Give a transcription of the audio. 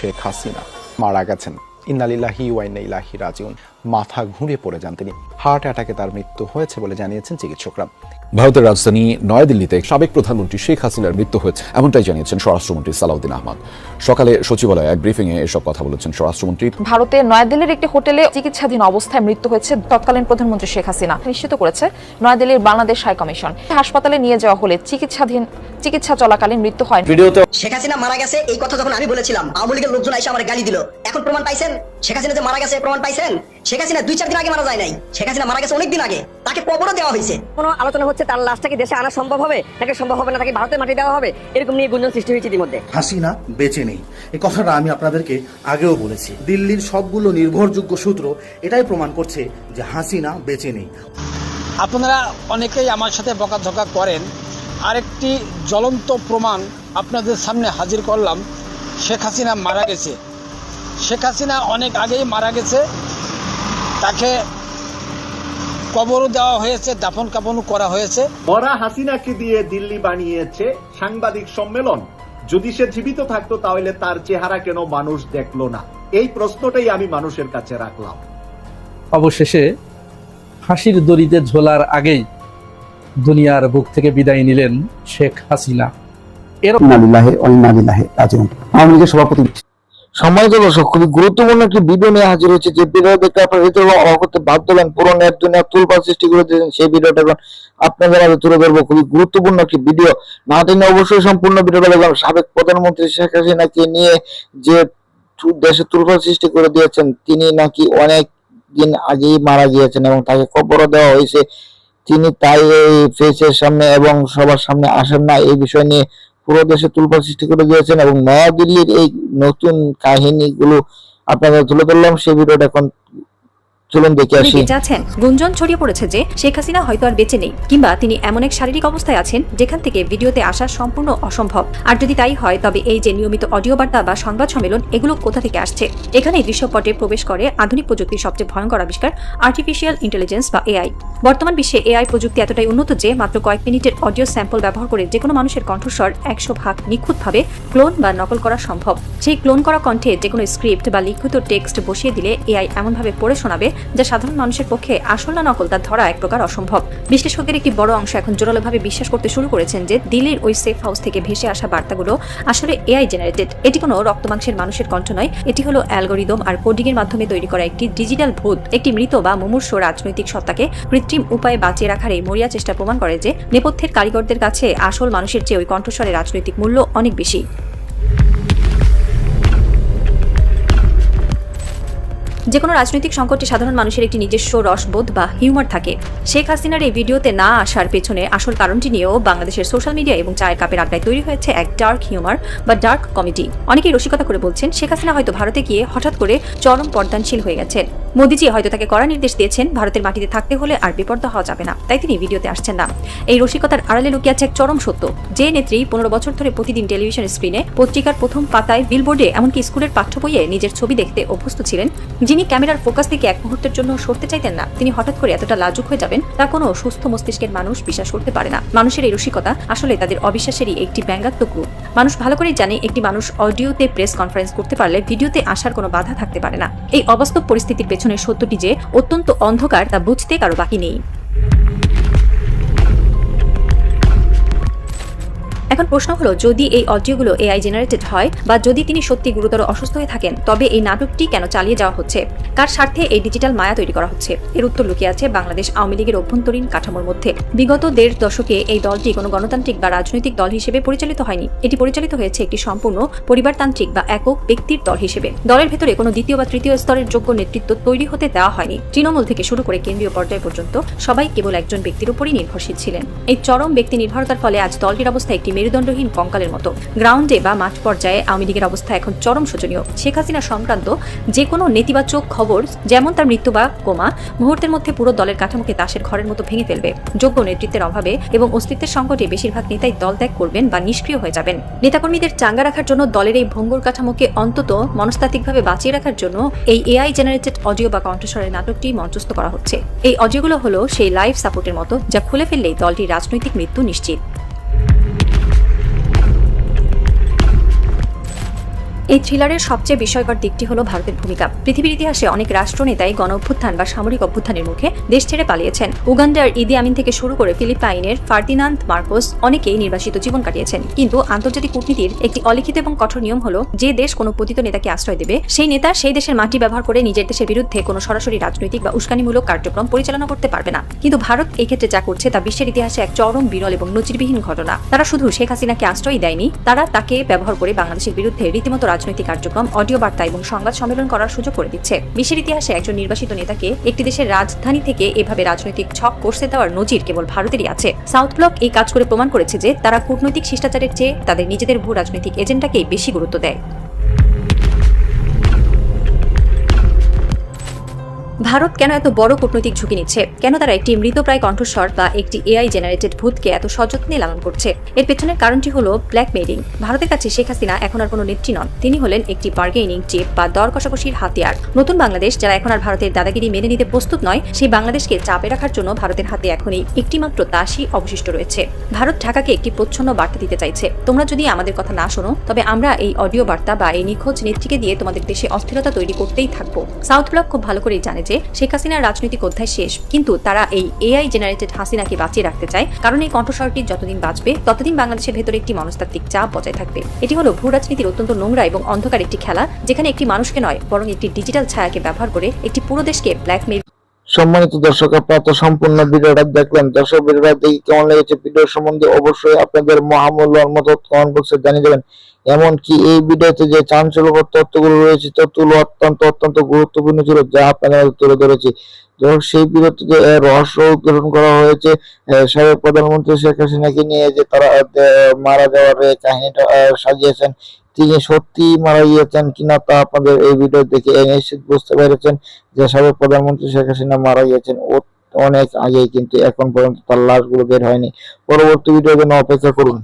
শেখ হাসিনা মারা গেছেন। ইন্নালিল্লাহি ওয়া ইন্না ইলাইহি রাজিউন। মাথা ঘুরে পড়ে যান তিনি। হার্ট অ্যাটাকে তার মৃত্যু হয়েছে বলে জানিয়েছেন চিকিৎসকরা। ভারতের রাজধানী নয়াদিল্লিতে সাবেক প্রধানমন্ত্রী শেখ হাসিনার মৃত্যু হয়েছে, এমনটাই জানিয়েছেন স্বরাষ্ট্রমন্ত্রী সালাউদ্দিন আহমদ। সকালে সচিবালয়ে এক ব্রিফিংয়ে এসব কথা বলেছেন স্বরাষ্ট্রমন্ত্রী। ভারতের নয়াদিল্লির একটি হোটেলে চিকিৎসাধীন অবস্থায় মৃত্যু হয়েছে তৎকালীন প্রধানমন্ত্রী শেখ হাসিনা, নিশ্চিত করেছে নয়াদিল্লির বাংলাদেশ হাই কমিশন। হাসপাতালে নিয়ে যাওয়া হলে চিকিৎসা চলাকালীন মৃত্যু হয়। ভিডিওতে শেখ হাসিনা মারা গেছে এই কথা যখন আমি বলেছিলাম, আওয়ামী লীগের লোকজন এসে আমার গালি দিল। এখন প্রমাণ পাইছেন শেখ হাসিনা যে মারা গেছে? প্রমাণ পাইছেন? শেখ হাসিনা 2-4 দিন আগে মারা যায় নাই, শেখ হাসিনা মারা গেছে অনেক দিন আগে, তাকে কবরও দেওয়া হয়েছে। কোনো আলোচনা হচ্ছে তার লাশটাকে দেশে আনা সম্ভব হবে নাকি সম্ভব হবে না, তাকে ভারতের মাটি দেওয়া হবে, এরকম নিয়ে গুঞ্জন সৃষ্টি হয়েছে ইতিমধ্যে। হাসিনা বেঁচে নেই, এই কথাটা আমি আপনাদেরকে আগেও বলেছি। দিল্লির সবগুলো নির্ভরযোগ্য সূত্র এটাই প্রমাণ করছে যে হাসিনা বেঁচে নেই। আপনারা অনেকেই আমার সাথে বকাঝকা করেন, আরেকটি জ্বলন্ত প্রমাণ আপনাদের সামনে হাজির করলাম। শেখ হাসিনা মারা গেছে। শেখ হাসিনা অনেক আগেই মারা গেছে, তাকে কবরও দেওয়া হয়েছে, দাফন কাফনও করা হয়েছে। মরা হাসিনাকে দিয়ে দিল্লি বানিয়েছে সাংবাদিক সম্মেলন। যদি সে জীবিত থাকতো তাহলে তার চেহারা কেন মানুষ দেখলো না? এই প্রশ্নটাই আমি মানুষের কাছে রাখলাম। অবশেষে ফাঁসির দড়িতে ঝোলার আগেই দুনিয়ার বুক থেকে বিদায় নিলেন শেখ হাসিনা। আওয়ামী লীগের সভাপতি। সম্মানিত দর্শক, খুবই গুরুত্বপূর্ণ একটি ভিডিও নিয়ে হাজির হয়েছে, যে ভিডিও দেখতে আপনারা হয়তো অবাক হতে বাধ্য হলেন। পুরো নেট দুনিয়া তুলপাড় সৃষ্টি করে দিয়েছেন, সেই ভিডিওটা এখন আপনাদের মাঝে তুলে ধরবো। খুবই গুরুত্বপূর্ণ একটি ভিডিও, না টেনে অবশ্যই সম্পূর্ণ ভিডিওটা দেখলাম। সাবেক প্রধানমন্ত্রী শেখ হাসিনাকে নিয়ে যে দেশে তুলপাড় সৃষ্টি করে দিয়েছেন, তিনি নাকি অনেক দিন আগেই মারা গিয়েছেন এবং তাকে কবর দেওয়া হয়েছে। তিনি তাই এই ফেসের সামনে এবং সবার সামনে আসেন না, এই বিষয় নিয়ে পুরো দেশে তুলপাড় সৃষ্টি করে দিয়েছেন এবং নয়াদিল্লির এই নতুন কাহিনীগুলো আপনাদের তুলে ধরলাম। সেই ভিডিওটা এখন চলুন দেখে আসি। যাচ্ছেন গুঞ্জন ছড়িয়ে পড়েছে যে শেখ হাসিনা হয়তো আর বেঁচে নেই, কিংবা তিনি এমন এক শারীরিক অবস্থায় আছেন যেখান থেকে ভিডিওতে আসা সম্পূর্ণ অসম্ভব। আর যদি তাই হয়, তবে এই যে নিয়মিত অডিও বার্তা বা সংবাদ সম্মেলন, এগুলো কোথা থেকে আসছে? এখানে দৃশ্যপটে প্রবেশ করে আধুনিক প্রযুক্তির সবচেয়ে ভয়ঙ্কর আবিষ্কার, আর্টিফিশিয়াল ইন্টেলিজেন্স বা এআই। বর্তমান বিশ্বে এআই প্রযুক্তি এতটাই উন্নত যে মাত্র কয়েক মিনিটের অডিও স্যাম্পল ব্যবহার করে যে কোনো মানুষের কণ্ঠস্বর 100 ভাগ নিখুঁতভাবে ক্লোন বা নকল করা সম্ভব। সেই ক্লোন করা কণ্ঠে যে কোনো স্ক্রিপ্ট বা লিখিত টেক্সট বসিয়ে দিলে এআই এমনভাবে পড়ে শোনাবে যা সাধারণ মানুষের পক্ষে আসল না নকল তা ধরা এক প্রকার অসম্ভব। বিশ্লেষকদের একটি বড় অংশ এখন জোরালোভাবে বিশ্বাস করতে শুরু করেছেন যে দিল্লির ওই সেফ হাউস থেকে ভেসে আসা বার্তাগুলো আসলে এআই জেনারেটেড। এটি কোনো রক্তমাংসের মানুষের কণ্ঠ নয়, এটি হলো অ্যালগোরিদম আর কোডিং এর মাধ্যমে তৈরি করা একটি ডিজিটাল ভূত। একটি মৃত বা মুমূর্ষ রাজনৈতিক সত্তাকে কৃত্রিম উপায়ে বাঁচিয়ে রাখার এই মরিয়া চেষ্টা প্রমাণ করে যে নেপথ্যের কারিগরদের কাছে আসল মানুষের চেয়ে ওই কণ্ঠস্বরের রাজনৈতিক মূল্য অনেক বেশি। যে কোনো রাজনৈতিক সংকটে সাধারণ মানুষের একটি নিজস্ব রসবোধ বা হিউমার থাকে। শেখ হাসিনার এই ভিডিওতে না আসার পেছনে আসল কারণটি নিয়েও বাংলাদেশের সোশ্যাল মিডিয়া এবং চায়ের কাপের আড্ডায় তৈরি হয়েছে এক ডার্ক হিউমার বা ডার্ক কমেডি। অনেকেই রসিকতা করে বলছেন শেখ হাসিনা হয়তো ভারতে গিয়ে হঠাৎ করে চরম পর্দানশীল হয়ে গেছেন। মোদিজি হয়তো তাকে কড়া নির্দেশ দিয়েছেন, ভারতের মাটিতে থাকতে হলে আর বিপর্দা হওয়া যাবে না, তাই তিনি ভিডিওতে আসছেন না। এই রসিকতার আড়ালে লুকিয়ে আছে এক চরম সত্য। যে নেত্রী 15 বছর ধরে প্রতিদিন টেলিভিশন স্ক্রিনে, পত্রিকার প্রথম পাতায়, বিলবোর্ডে, এমনকি স্কুলের পাঠ্য বইয়ে নিজের ছবি দেখতে অভ্যস্ত ছিলেন, যিনি ক্যামেরার ফোকাস থেকে এক মুহূর্তের জন্য সরতে চাইতেন না, তিনি হঠাৎ করে এতটা লাজুক হয়ে যাবেন তা কোনো সুস্থ মস্তিষ্কের মানুষ বিশ্বাস করতে পারে না। মানুষের এই রসিকতা আসলে তাদের অবিশ্বাসেরই একটি ব্যঙ্গাত্মক রূপ। মানুষ ভালো করেই জানে একটি মানুষ অডিওতে প্রেস কনফারেন্স করতে পারলে ভিডিওতে আসার কোনো বাধা থাকতে পারে না। এই অবাস্তব পরিস্থিতির পেছনে সত্যটি যে অত্যন্ত অন্ধকার তা বুঝতে কারো বাকি নেই। এখন প্রশ্ন হলো, যদি এই অডিওগুলো এআই জেনারেটেড হয় বা যদি তিনি সত্যি গুরুতর অসুস্থ হয়ে থাকেন, তবে এই নাটকটি কেন চালিয়ে যাওয়া হচ্ছে? কার স্বার্থে এই ডিজিটাল মায়া তৈরি করা হচ্ছে? এর উত্তর লুকিয়ে আছে বাংলাদেশ আওয়ামী লীগের অভ্যন্তরীণ কাঠামোর মধ্যে। বিগত 1.5 দশকে এই দলটি কোনো গণতান্ত্রিক বা রাজনৈতিক দল হিসেবে পরিচালিত হয়নি। এটি পরিচালিত হয়েছে একটি সম্পূর্ণ পরিবারতান্ত্রিক বা একক ব্যক্তির দল হিসেবে। দলের ভেতরে কোনো দ্বিতীয় বা তৃতীয় স্তরের যোগ্য নেতৃত্ব তৈরি হতে দেওয়া হয়নি। তৃণমূল থেকে শুরু করে কেন্দ্রীয় পর্যায় পর্যন্ত সবাই কেবল একজন ব্যক্তির উপরই নির্ভরশীল ছিলেন। এই চরম ব্যক্তি নির্ভরতার ফলে আজ দলটির অবস্থা একটি মেরুদণ্ডহীন কঙ্কালের মতো। গ্রাউন্ডে বা মাঠ পর্যায়ে আওয়ামী লীগের অবস্থা এখন চরম শোচনীয়। শেখ হাসিনা সংক্রান্ত যে কোনো নেতিবাচক খবর, যেমন তার মৃত্যু বা কোমা, মুহূর্তের মধ্যে পুরো দলের কাঠামোকে তাসের ঘরের মতো ভেঙে ফেলবে। যোগ্য নেতৃত্বের অভাবে এবং অস্তিত্বের সংকটে বেশিরভাগ নেতাই দল ত্যাগ করবেন বা নিষ্ক্রিয় হয়ে যাবেন। নেতাকর্মীদের চাঙ্গা রাখার জন্য দলের এই ভঙ্গুর কাঠামোকে অন্তত মনস্তাত্ত্বিকভাবে বাঁচিয়ে রাখার জন্য এই এআই জেনারেটেড অডিও বা কণ্ঠস্বরের নাটকটি মঞ্চস্থ করা হচ্ছে। এই অডিওগুলো হলো সেই লাইভ সাপোর্টের মতো, যা খুলে ফেললেই দলটির রাজনৈতিক মৃত্যু নিশ্চিত। এই থ্রিলারের সবচেয়ে বিস্ময়কর দিকটি হলো ভারতের ভূমিকা। পৃথিবীর ইতিহাসে অনেক রাষ্ট্রনেতাই গণ অভ্যুত্থান বা সামরিক অভ্যুত্থানের মুখে দেশ ছেড়ে পালিয়েছেন। উগান্ডার ইদি আমিন থেকে শুরু করে ফিলিপাইনের ফার্দিনান্দ মার্কোস অনেকেই নির্বাসিত জীবন কাটিয়েছেন। কিন্তু আন্তর্জাতিক কূটনীতির একটি অলিখিত এবং কঠোর নিয়ম হলো, যে দেশ কোনো পতিত নেতাকে আশ্রয় দেবে, সেই নেতা সেই দেশের মাটি ব্যবহার করে নিজের দেশের বিরুদ্ধে কোনো সরাসরি রাজনৈতিক বা উস্কানিমূলক কার্যক্রম পরিচালনা করতে পারবে না। কিন্তু ভারত এই ক্ষেত্রে যা করছে তা বিশ্বের ইতিহাসে এক চরম বিরল এবং নজিরবিহীন ঘটনা। তারা শুধু শেখ হাসিনাকে আশ্রয় দেয়নি, তারা তাকে ব্যবহার করে বাংলাদেশের বিরুদ্ধে রীতিমতো রাজনৈতিক কার্যক্রম, অডিও বার্তা এবং সংবাদ সম্মেলন করার সুযোগ করে দিচ্ছে। বিশ্বের ইতিহাসে একজন নির্বাসিত নেতাকে একটি দেশের রাজধানী থেকে এভাবে রাজনৈতিক ছক কষে দেওয়ার নজির কেবল ভারতেরই আছে। সাউথ ব্লক এই কাজ করে প্রমাণ করেছে যে তারা কূটনৈতিক শিষ্টাচারের চেয়ে তাদের নিজেদের ভূ রাজনৈতিক এজেন্ডাকেই বেশি গুরুত্ব দেয়। ভারত কেন এত বড় কূটনৈতিক ঝুঁকি নিচ্ছে? কেন তারা একটি মৃতপ্রায় কণ্ঠস্বর বা একটি এআই জেনারেটেড ভূতকে এত সযত্নে লালন করছে? এর পেছনের কারণটি হলো ব্ল্যাকমেইলিং। ভারতের কাছে শেখ হাসিনা এখন আর কোনো নেত্রী নন, তিনি হলেন একটি বার্গেনিং চিপ বা দর কষাকষির হাতিয়ার। নতুন বাংলাদেশ যারা এখন আর ভারতের দাদাগিরি মেনে নিতে প্রস্তুত নয়, সেই বাংলাদেশকে চাপে রাখার জন্য ভারতের হাতে এখনই একটিমাত্র তাসই অবশিষ্ট রয়েছে। ভারত ঢাকাকে একটি প্রচ্ছন্ন বার্তা দিতে চাইছে, তোমরা যদি আমাদের কথা না শোনো তবে আমরা এই অডিও বার্তা বা এই নিখোঁজ নেত্রীকে দিয়ে তোমাদের দেশে অস্থিরতা তৈরি করতেই থাকবো। সাউথ ব্লক খুব ভালো করেই জানে যে শেখ হাসিনার রাজনৈতিক অধ্যায় শেষ, কিন্তু তারা এই এআই জেনারেটেড হাসিনাকে বাঁচিয়ে রাখতে চায়, কারণ এই কণ্ঠস্বরটি যতদিন বাঁচবে ততদিন বাংলাদেশের ভেতরে একটি মনস্তাত্ত্বিক চাপ বজায় থাকবে। এটি হলো ভূ রাজনীতির অত্যন্ত নোংরা এবং অন্ধকার একটি খেলা, যেখানে একটি মানুষকে নয় বরং একটি ডিজিটাল ছায়াকে ব্যবহার করে একটি পুরো দেশকে ব্ল্যাকমেইল। সম্মানিত দর্শক, আপনারা তো সম্পূর্ণ ভিডিওটা দেখলেন। দর্শক, ভিডিওটা দেখে কেমন লেগেছে, ভিডিও সম্বন্ধে অবশ্যই আপনাদের মহামূল্যবান মত কমেন্ট বক্সে জানিয়ে দেবেন। এমনকি এই ভিডিওতে যে চাঞ্চল্যকর তথ্যগুলো রয়েছে, তথ্যগুলো অত্যন্ত গুরুত্বপূর্ণ ছিল, যা আপনারা তুলে ধরেছি। সেই ভিডিওতে যে রহস্য উদ্ঘাটন করা হয়েছে সাবেক প্রধানমন্ত্রী শেখ হাসিনাকে নিয়ে, যে তারা মারা যাওয়ার কাহিনীটা সাজিয়েছেন, তিনি সত্যি মারা গিয়েছেন কিনা তা আপনাদের এই ভিডিও দেখে নিশ্চিত বুঝতে পেরেছেন যে সাবেক প্রধানমন্ত্রী শেখ হাসিনা মারা গিয়েছেন অনেক আগেই, কিন্তু এখন পর্যন্ত তার লাশগুলো বের হয়নি। পরবর্তী ভিডিওর জন্য অপেক্ষা করুন।